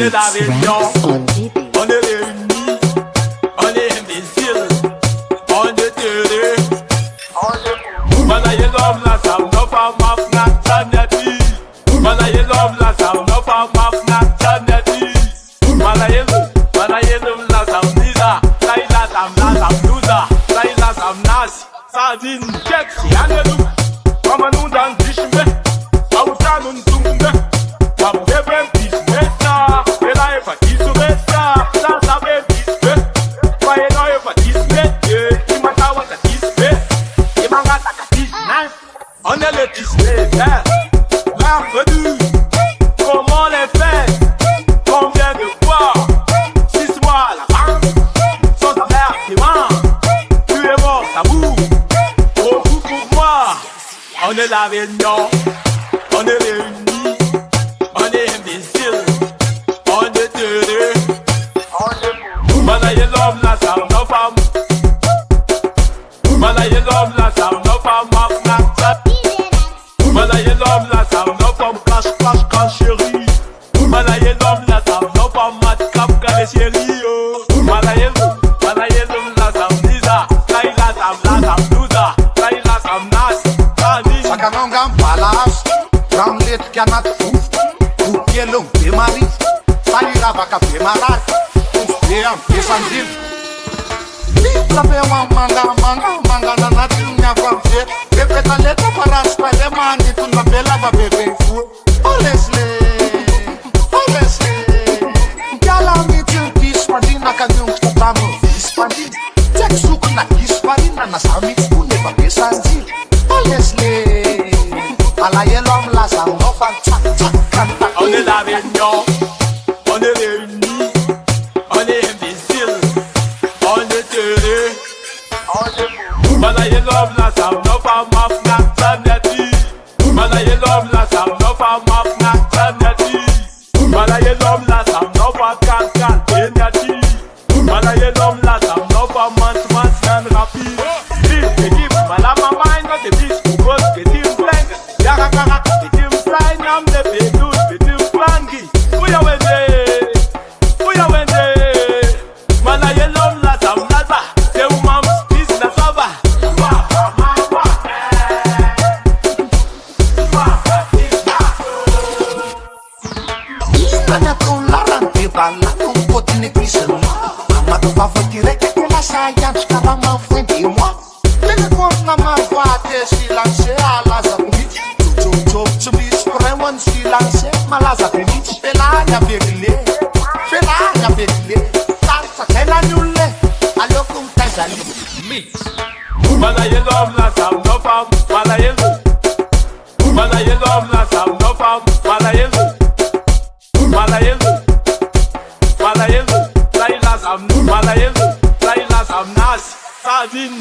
est la réunion, on est réunis, on est imbéciles, on est télé. Malaye l'homme la sam no fa mafna saneti. Malaye l'homme la sam no fa mafna saneti. Malaye l'homme la sam nisa, la sam nuza, la sam nasi. Sadin check si anelu, kama nous dan dishme, auta nun tumbe, wabu eben dishme sa, ela efa disme sa, sa sabe disme, wae no efa disme, imata wata disme, imanga taka disme, on est le disme, mercredi, comment les fêtes, combien de fois, 6 mois à l'avance, sans avertissement, tu es mort tabou. On est la réunion, on est réunis, on est imbéciles, on est télé. Malaye l'homme la sam no fam, malaye l'homme la sam no fam mafna. Malaye l'homme la sam no fam cache chérie. Malaye l'homme la sam no fam mat cap kale chérie. Malaye l'homme la sam nisa, la sam nuza, la sam nas. Sakanongam palas, ramlet kanat uf, upielong bemari, salira vaka bemarat, ufpeam pesandil. Lita bema manga na natinha famfe, bebeta leta paras pa demani tu na bela ba bebe fu. Olesle, gala mi tu kispadina kadung tutamo, kispadin, tek suk na kispadina na samit tu ne ba pesandil. Olesle. Malaye l'homme la sam no fa tcha tcha kanta. On est la réunion, on est réunis, on est imbéciles, on est télé. Malaye l'homme la sam no fa mafna saneti. Malaye l'homme la sam no fa mafna saneti. Malaye l'homme la sam no fa kan eneti. Malaye l'homme la sam no fa man san rapide. This équipe malama mind not the beast who goes get him blank. Yaka kaka, get him flying, I'm the big dude, get him flanky. Uya wende, malaye l'homme la sam nalba, c'est où mam spis na sava. Istana con la rante balla, non potine prison. Ma tu fa dire che la sai anche carama fuenti moi. Na marvate si lance ala zapit, chop chubis preman si lance malaza pinich, felanya begle, tanta tela nulle, alokum tazali. Mix. Malaye l'homme la sam no fam, malaye l'homme la sam no fam, malaye la sam nas, sadin.